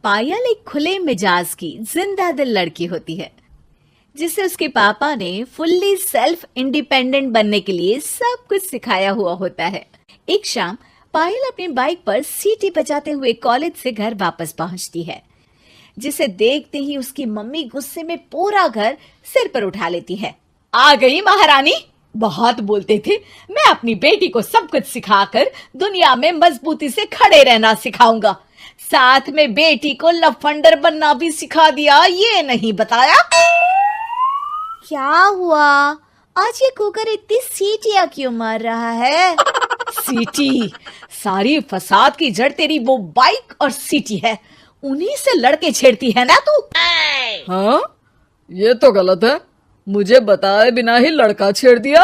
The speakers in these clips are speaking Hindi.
पायल एक खुले मिजाज की जिंदा दिल लड़की होती है जिसे उसके पापा ने फुल्ली सेल्फ इंडिपेंडेंट बनने के लिए सब कुछ सिखाया हुआ होता है। एक शाम पायल अपनी बाइक पर सीटी बजाते हुए कॉलेज से घर वापस पहुंचती है, जिसे देखते ही उसकी मम्मी गुस्से में पूरा घर सिर पर उठा लेती है। आ गई महारानी, बहुत बोलते थे मैं अपनी बेटी को सब कुछ सिखाकर दुनिया में मजबूती से खड़े रहना सिखाऊंगा, साथ में बेटी को लफंडर बनना भी सिखा दिया, ये नहीं बताया। क्या हुआ? आज ये कुकर इतनी सीटियां क्यों मार रहा है? सीटी? सारी फसाद की जड़ तेरी वो बाइक और सीटी है, उन्हीं से लड़के छेड़ती है ना तू? हाँ, ये तो गलत है, मुझे बताए बिना ही लड़का छेड़ दिया।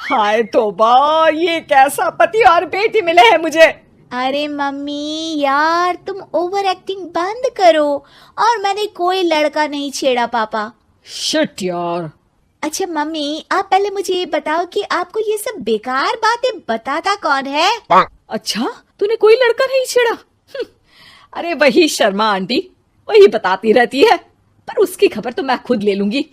हाय तौबा, ये कैसा पति और बेटी मिले हैं मुझे। अरे मम्मी यार, तुम ओवर एक्टिंग बंद करो, और मैंने कोई लड़का नहीं छेड़ा पापा। शिट यार। अच्छा मम्मी, आप पहले मुझे ये बताओ कि आपको ये सब बेकार बातें बताता कौन है? अच्छा, तूने कोई लड़का नहीं छेड़ा? अरे वही शर्मा आंटी, वही बताती रहती है, पर उसकी खबर तो मैं खुद ले लूंगी।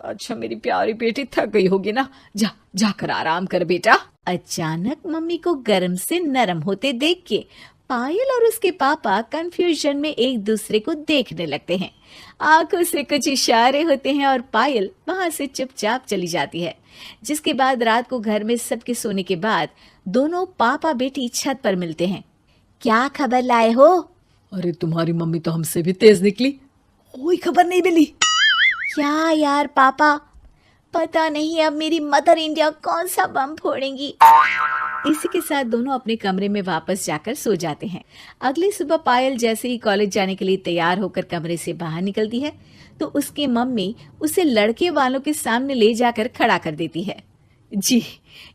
अच्छा मेरी प्यारी बेटी थक गई होगी ना, जा जाकर आराम कर बेटा। अचानक मम्मी को गर्म से नरम होते देख के पायल और उसके पापा कंफ्यूजन में एक दूसरे को देखने लगते हैं। आंखों से कुछ इशारे होते हैं और पायल वहां से चुपचाप चली जाती है। जिसके बाद रात को घर में सबके सोने के बाद दोनों पापा बेटी छत पर मिलते हैं। क्या खबर लाए हो? अरे तुम्हारी मम्मी तो हमसे भी तेज निकली, कोई खबर नहीं मिली। क्या यार पापा, पता नहीं अब मेरी मदर इंडिया कौन सा बम फोड़ेंगी। इसी के साथ दोनों अपने कमरे में वापस जाकर सो जाते हैं। अगली सुबह पायल जैसे ही कॉलेज जाने के लिए तैयार होकर कमरे से बाहर निकलती है तो उसकी मम्मी उसे लड़के वालों के सामने ले जाकर खड़ा कर देती है। जी,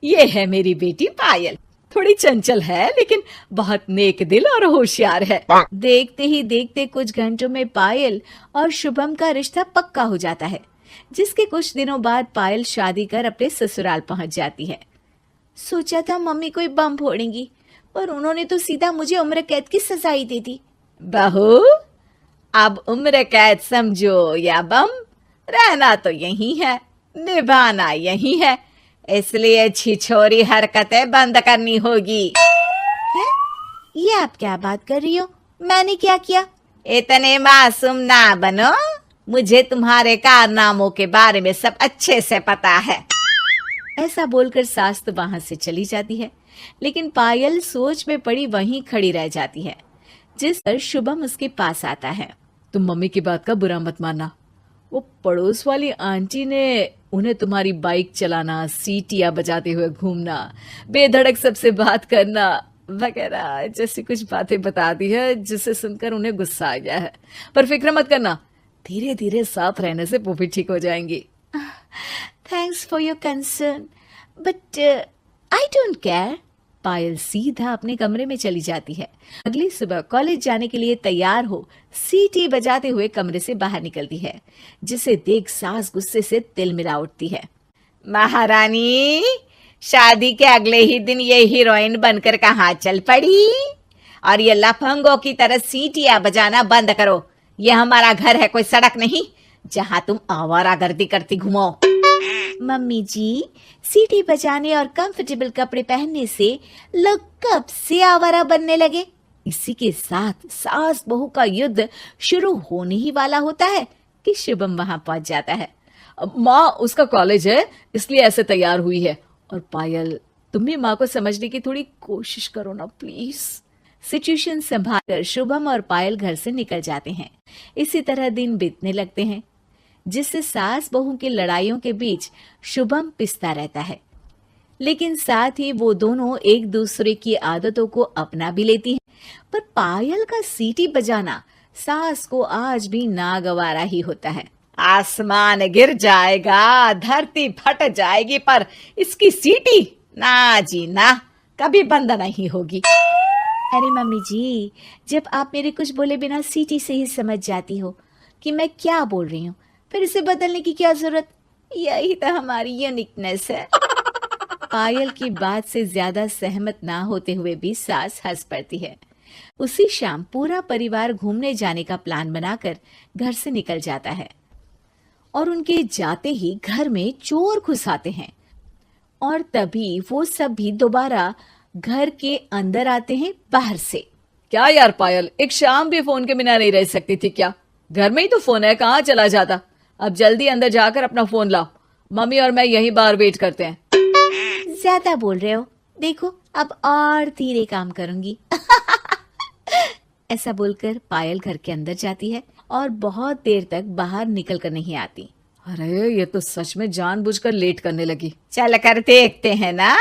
ये है मेरी बेटी पायल, थोड़ी चंचल है लेकिन बहुत नेक दिल और होशियार है। देखते ही देखते कुछ घंटों में पायल और शुभम का रिश्ता पक्का हो जाता है, जिसके कुछ दिनों बाद पायल शादी कर अपने ससुराल पहुंच जाती है। सोचा था मम्मी कोई बम फोड़ेंगी, पर उन्होंने तो सीधा मुझे उम्र कैद की सजा ही दे दी। बहू, अब उम्र कैद समझो या बम, रहना तो यही है, निभाना यही है, इसलिए छिछोरी हरकतें बंद करनी होगी। है? ये आप क्या बात कर रही हो? मैंने क्या किया? इतने मासूम ना बनो, मुझे तुम्हारे कारनामों के बारे में सब अच्छे से पता है। ऐसा बोलकर सास तो वहां से चली जाती है, लेकिन पायल सोच में पड़ी वहीं खड़ी रह जाती है। जिस पर शुभम उसके पास आता है। तुम मम्मी की बात का बुरा मत मानना, वो पड़ोस वाली आंटी ने उन्हें तुम्हारी बाइक चलाना, सीटियां बजाते हुए घूमना, बेधड़क सबसे बात करना वगैरह जैसी कुछ बातें बता दी है, जिसे सुनकर उन्हें गुस्सा आ गया है। पर फिक्र मत करना, धीरे धीरे साथ रहने से वो भी ठीक हो जाएंगी। Thanks for your concern, but I don't care. Payal सीधा अपने कमरे में चली जाती है। अगली सुबह कॉलेज जाने के लिए तैयार हो सीटी बजाते हुए कमरे से बाहर निकलती है, जिसे देख सास गुस्से से तिलमिला उठती है। महारानी, शादी के अगले ही दिन ये हीरोइन बनकर कहाँ चल पड़ी? और ये लफंगों की तरह सीटियां बजाना बंद करो, ये हमारा घर है, कोई सड़क नहीं जहाँ तुम आवारागर्दी करती घूमो। मम्मी जी, सीटी बजाने और कंफर्टेबल कपड़े पहनने से लोग कब से आवारा बनने लगे? इसी के साथ सास बहू का युद्ध शुरू होने ही वाला होता है कि शुभम वहां पहुंच जाता है। माँ, उसका कॉलेज है इसलिए ऐसे तैयार हुई है। और पायल, तुम भी माँ को समझने की थोड़ी कोशिश करो ना प्लीज। सिचुएशन संभालकर शुभम और पायल घर से निकल जाते हैं। इसी तरह दिन बीतने लगते हैं, जिससे सास बहू की लड़ाइयों के बीच शुभम पिसता रहता है, लेकिन साथ ही वो दोनों एक दूसरे की आदतों को अपना भी लेती हैं। पर पायल का सीटी बजाना सास को आज भी नागवारा ही होता है। आसमान गिर जाएगा, धरती फट जाएगी, पर इसकी सीटी ना जी ना, कभी बंद नहीं होगी। अरे मम्मी जी, जब आप मेरे कुछ बोले बिना सीटी से ही समझ जाती हो कि मैं क्या बोल रही हूँ, फिर इसे बदलने की क्या जरूरत? यही तो हमारी यूनिकनेस है। पायल की बात से ज्यादा सहमत ना होते हुए भी सास हंस पड़ती है। उसी शाम पूरा परिवार घूमने जाने का प्लान बनाकर घर से निकल जाता है और उनके जाते ही घर में चोर घुस आते हैं और तभी वो सब भी दोबारा घर के अंदर आते हैं बाहर से। क्या यार पायल, एक शाम भी फोन के बिना नहीं रह सकती थी क्या? घर में ही तो फोन है, कहाँ चला जाता? अब जल्दी अंदर जाकर अपना फोन लाओ, मम्मी और मैं यहीं बाहर वेट करते हैं। ज्यादा बोल रहे हो, देखो अब और धीरे काम करूंगी। ऐसा बोलकर पायल घर के अंदर जाती है और बहुत देर तक बाहर निकल कर नहीं आती। अरे ये तो सच में जानबूझकर लेट करने लगी। चल कर देखते हैं ना।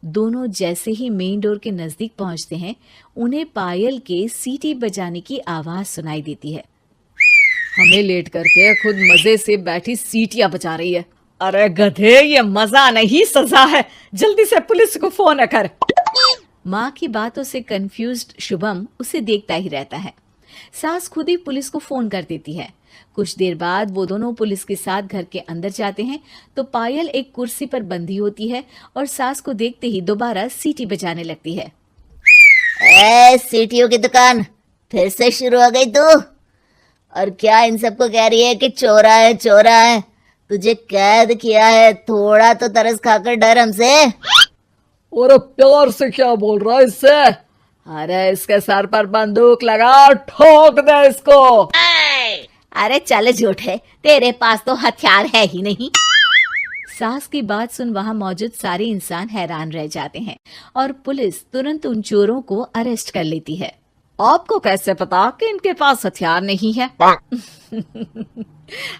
दोनों जैसे ही मेन डोर के नजदीक पहुंचते हैं, उन्हें पायल के सीटी बजाने की आवाज सुनाई देती है। हमें लेट करके खुद मजे से बैठी सीटियां बजा रही है। अरे गधे, ये मजा नहीं सजा है, जल्दी से पुलिस को फोन कर। माँ की बातों से कंफ्यूज्ड शुभम उसे देखता ही रहता है। सास खुद ही पुलिस को फोन कर देती है। कुछ देर बाद वो दोनों पुलिस के साथ घर के अंदर जाते हैं तो पायल एक कुर्सी पर बंधी होती है और सास को देखते ही दोबारा सीटी बजाने लगती है। सीटियों की दुकान फिर से शुरू हो गई तू? और क्या इन सबको कह रही है कि चोरा है चोरा है? तुझे कैद किया है, थोड़ा तो तरस खाकर डर हमसे। और प्यार से क्या बोल रहा है इससे? अरे इसके सर पर बंदूक लगा, ठोक दे इसको। अरे चल झूठे, तेरे पास तो हथियार है ही नहीं। सास की बात सुन वहां मौजूद सारे इंसान हैरान रह जाते हैं और पुलिस तुरंत उन चोरों को अरेस्ट कर लेती है। आपको कैसे पता कि इनके पास हथियार नहीं है?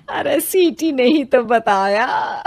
अरे सीटी नहीं तो बताया।